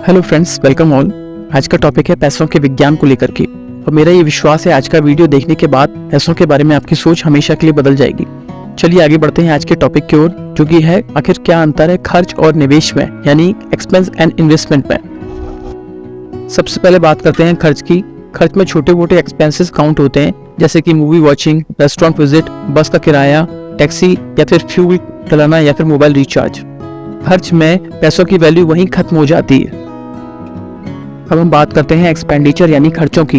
Hello friends, welcome all. आज का topic है पैसों के विज्ञान को लेकर के, और मेरा ये विश्वास है आज का वीडियो देखने के बाद पैसों के बारे में आपकी सोच हमेशा के लिए बदल जाएगी। चलिए आगे बढ़ते हैं आज के टॉपिक की ओर, जो कि है आखिर क्या अंतर है खर्च और निवेश में, यानी एक्सपेंस एंड इन्वेस्टमेंट में। सबसे पहले बात करते हैं खर्च की। खर्च में छोटे मोटे एक्सपेंसेस काउंट होते हैं, जैसे कि मूवी वॉचिंग, रेस्टोरेंट विजिट, बस का किराया, टैक्सी या फिर फ्यूल डलाना या फिर मोबाइल रिचार्ज। खर्च में पैसों की वैल्यू वहीं खत्म हो जाती है। अब हम बात करते हैं एक्सपेंडिचर यानी खर्चों की,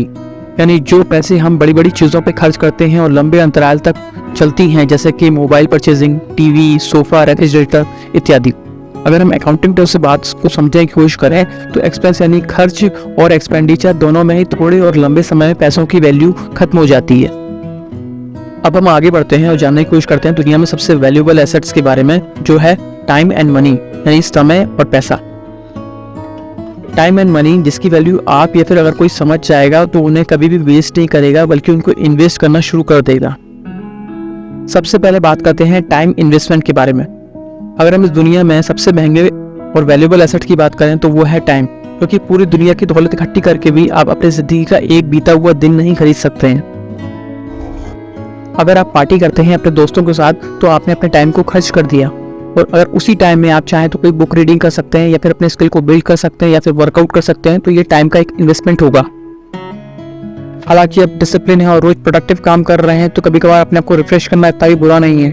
यानी जो पैसे हम बड़ी बड़ी चीज़ों पे खर्च करते हैं और लंबे अंतराल तक चलती हैं, जैसे कि mobile purchasing, TV, sofa, refrigerator इत्यादि। अगर हम अकाउंटिंग टर्म से बात को समझने की कोशिश करें तो एक्सपेंस यानी खर्च और एक्सपेंडिचर दोनों में ही थोड़े और लंबे समय में पैसों की वैल्यू खत्म हो जाती है। अब हम आगे बढ़ते हैं और जानने की कोशिश करते हैं दुनिया में सबसे वैल्यूएबल एसेट्स के बारे में, जो है टाइम एंड मनी, यानी समय और पैसा। टाइम एंड मनी जिसकी वैल्यू आप या फिर अगर कोई समझ जाएगा तो उन्हें कभी भी वेस्ट नहीं करेगा, बल्कि उनको इन्वेस्ट करना शुरू कर देगा। सबसे पहले बात करते हैं टाइम इन्वेस्टमेंट के बारे में। अगर हम इस दुनिया में सबसे महंगे और वैल्यूएबल एसेट की बात करें तो वो है टाइम, क्योंकि पूरी दुनिया की दौलत इकट्ठी करके भी आप अपनी जिंदगी का एक बीता हुआ दिन नहीं खरीद सकते हैं। अगर आप पार्टी करते हैं अपने दोस्तों के साथ तो आपने अपने टाइम को खर्च कर दिया, और अगर उसी टाइम में आप चाहें तो कोई बुक रीडिंग कर सकते हैं या फिर अपने स्किल को बिल्ड कर सकते हैं या फिर वर्कआउट कर सकते हैं, तो ये टाइम का एक इन्वेस्टमेंट होगा। हालांकि अब डिसिप्लिन है और रोज प्रोडक्टिव काम कर रहे हैं तो कभी कभार अपने आप को रिफ्रेश करना इतना भी बुरा नहीं है।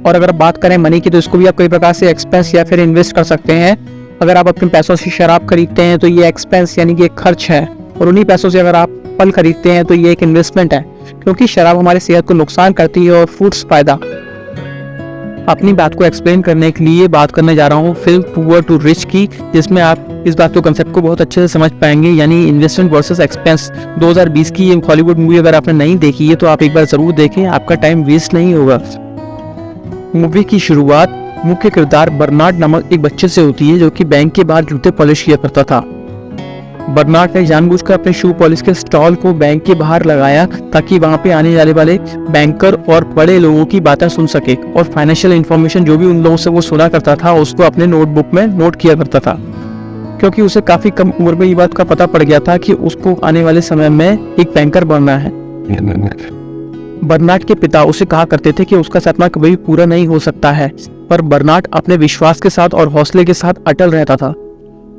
और अगर बात करें मनी की तो इसको भी आप कई प्रकार से एक्सपेंस या फिर इन्वेस्ट कर सकते हैं। अगर आप अपने पैसों से शराब खरीदते हैं तो ये एक्सपेंस यानी कि एक खर्च है, और उन्हीं पैसों से अगर आप फल खरीदते हैं तो ये एक इन्वेस्टमेंट है, क्योंकि शराब हमारी सेहत को नुकसान करती है और फ्रूट्स फायदा। अपनी बात को एक्सप्लेन करने के लिए बात करने जा रहा हूँ फिल्म पुअर टू रिच की, जिसमें आप इस बात को कंसेप्ट को बहुत अच्छे से समझ पाएंगे, यानी इन्वेस्टमेंट वर्सेस एक्सपेंस। 2020 की ये हॉलीवुड मूवी अगर आपने नहीं देखी है तो आप एक बार जरूर देखें, आपका टाइम वेस्ट नहीं होगा। मूवी की शुरुआत मुख्य किरदार बर्नार्ड नामक एक बच्चे से होती है, जो कि बैंक के बाहर जूते पॉलिश किया करता था। बर्नार्ड ने जानबूझकर अपने शू पॉलिश के स्टॉल को बैंक के बाहर लगाया ताकि वहां पे आने जाने वाले बैंकर और बड़े लोगों की बातें सुन सके, और फाइनेंशियल इंफॉर्मेशन जो भी उन लोगों से वो सुना करता था उसको अपने नोटबुक में नोट किया करता था, क्योंकि उसे काफी कम उम्र में ये बात का पता पड़ गया था कि उसको आने वाले समय में एक बैंकर बनना है। बर्नार्ड के पिता उसे कहा करते थे कि उसका सपना कभी भी पूरा नहीं हो सकता है, पर बर्नार्ड अपने विश्वास के साथ और हौसले के साथ अटल रहता था,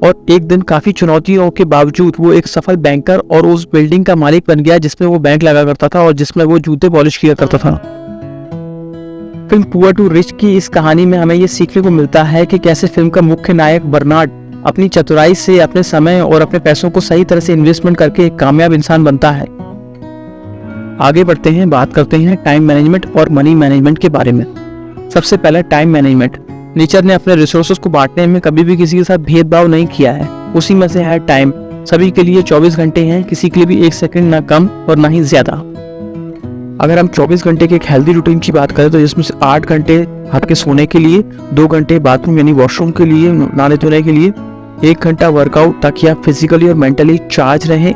और एक दिन काफी चुनौतियों के बावजूद वो एक सफल बैंकर और उस बिल्डिंग का मालिक बन गया जिसमें वो बैंक लगा करता था और जिसमें वो जूते पॉलिश किया करता था। फिल्म पुअर टू रिच की इस कहानी में हमें ये सीखने को मिलता है कि कैसे फिल्म का मुख्य नायक बर्नार्ड अपनी चतुराई से अपने समय और अपने पैसों को सही तरह से इन्वेस्टमेंट करके एक कामयाब इंसान बनता है। आगे बढ़ते हैं, बात करते हैं टाइम मैनेजमेंट और मनी मैनेजमेंट के बारे में। सबसे पहले टाइम मैनेजमेंट। नेचर ने अपने रिसोर्सेज को बांटने में कभी भी किसी के साथ भेदभाव नहीं किया है, उसी में से है टाइम। सभी के लिए 24 घंटे हैं, किसी के लिए भी 1 सेकंड ना कम और ना ही ज्यादा। अगर हम 24 घंटे के एक हेल्दी रूटीन की बात करें तो जिसमें से 8 घंटे आपके सोने के लिए, 2 घंटे बाथरूम यानी वॉशरूम के लिए, नहाने धोने के लिए, 1 घंटा वर्कआउट ताकि आप फिजिकली और मेंटली चार्ज रहें,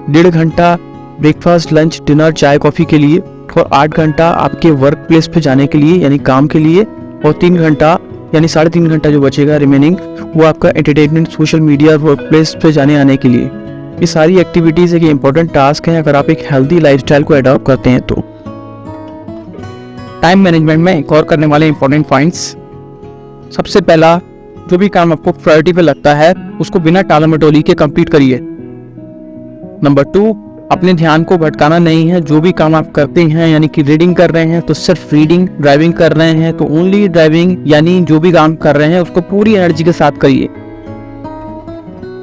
1.5 घंटा ब्रेकफास्ट, लंच, डिनर, चाय, कॉफी के लिए, और 8 घंटा आपके वर्क प्लेस पे जाने के लिए यानी काम के लिए, और 3 घंटा यानी 3.5 घंटा जो बचेगा रिमेनिंग वो आपका entertainment, social media, work place पे जाने आने के लिए। ये सारी एक्टिविटीज एक इंपॉर्टेंट टास्क है अगर आप एक हेल्दी लाइफस्टाइल को अडॉप्ट करते हैं तो। टाइम मैनेजमेंट में एक और करने वाले इंपॉर्टेंट पॉइंट्स। सबसे पहला, जो भी काम आपको प्रायोरिटी पे लगता है उसको बिना टालमटोली के कंप्लीट करिए। नंबर 2, अपने ध्यान को भटकाना नहीं है। जो भी काम आप करते हैं, यानी कि रीडिंग कर रहे हैं तो सिर्फ रीडिंग, ड्राइविंग कर रहे हैं तो ओनली ड्राइविंग, यानी जो भी काम कर रहे हैं उसको पूरी एनर्जी के साथ करिए।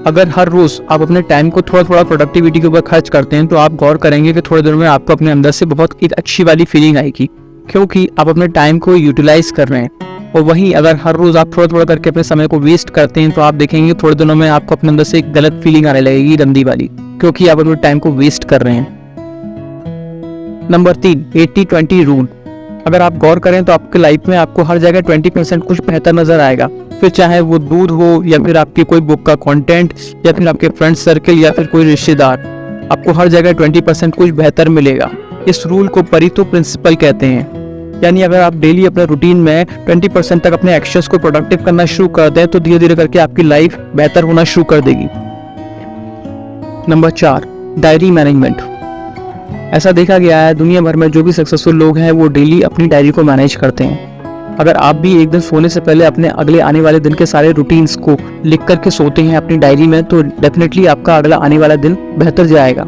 अगर हर रोज आप अपने टाइम को थोड़ा थोड़ा प्रोडक्टिविटी के ऊपर खर्च करते हैं तो आप गौर करेंगे कि थोड़े दिनों में आपको अपने अंदर से बहुत एक अच्छी वाली फीलिंग आएगी, क्योंकि आप अपने टाइम को यूटिलाइज कर रहे हैं। और वहीं अगर हर रोज आप थोड़ा थोड़ा करके अपने समय को वेस्ट करते हैं तो आप देखेंगे थोड़े दिनों में आपको अपने अंदर से एक गलत फीलिंग आने लगेगी, गंदी वाली, क्योंकि आप अपने टाइम को वेस्ट कर रहे हैं। Number 3, 80-20 rule. अगर आप गौर करें तो आपके लाइफ में आपको हर जगह 20% कुछ बेहतर नजर आएगा, फिर चाहे वो दूध हो या फिर आपकी कोई बुक का कंटेंट या फिर आपके फ्रेंड सर्कल या फिर कोई रिश्तेदार, आपको हर जगह 20% कुछ बेहतर मिलेगा। इस रूल को परेटो प्रिंसिपल कहते हैं। यानी अगर आप डेली अपने रूटीन में 20% तक अपने एक्शंस को प्रोडक्टिव करना शुरू कर दें तो धीरे धीरे करके आपकी लाइफ बेहतर होना शुरू कर देगी। Number 4, diary management. ऐसा देखा गया है दुनिया भर में जो भी सक्सेसफुल लोग हैं वो डेली अपनी डायरी को मैनेज करते हैं। अगर आप भी एक दिन सोने से पहले अपने अगले आने वाले दिन के सारे रूटीन्स को लिख करके सोते हैं अपनी डायरी में तो डेफिनेटली आपका अगला आने वाला दिन बेहतर जाएगा,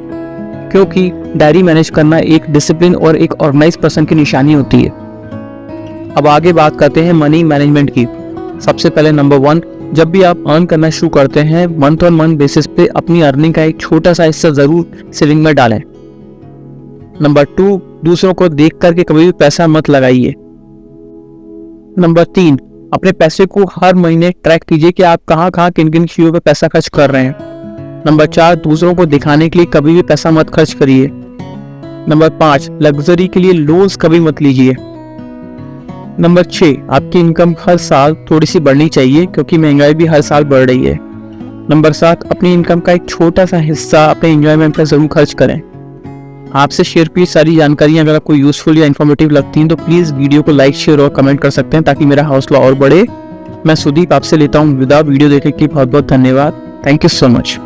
क्योंकि डायरी मैनेज करना एक डिसिप्लिन और एक ऑर्गेनाइज पर्सन की निशानी होती है। अब आगे बात करते हैं मनी मैनेजमेंट की। सबसे पहले नंबर 1, जब भी आप अर्न करना शुरू करते हैं मंथ ऑन मंथ बेसिस पे अपनी अर्निंग का एक छोटा सा हिस्सा जरूर सेविंग में डालें। नंबर 2, दूसरों को देख करके कभी भी पैसा मत लगाइए। नंबर 3, अपने पैसे को हर महीने ट्रैक कीजिए कि आप कहाँ कहाँ किन किन चीजों पे पैसा खर्च कर रहे हैं। नंबर 4, दूसरों को दिखाने के लिए कभी भी पैसा मत खर्च करिए। नंबर 5, लग्जरी के लिए लोन्स कभी मत लीजिए। नंबर 6, आपकी इनकम हर साल थोड़ी सी बढ़नी चाहिए क्योंकि महंगाई भी हर साल बढ़ रही है। नंबर 7, अपनी इनकम का एक छोटा सा हिस्सा अपने एंजॉयमेंट पर जरूर खर्च करें। आपसे शेयर की सारी जानकारियां अगर आपको यूजफुल या इन्फॉर्मेटिव लगती हैं तो प्लीज वीडियो को लाइक, शेयर और कमेंट कर सकते हैं ताकि मेरा हौसला और बढ़े। मैं सुदीप आपसे लेता हूँ विदा। वीडियो देखने के लिए बहुत बहुत धन्यवाद। Thank you so much.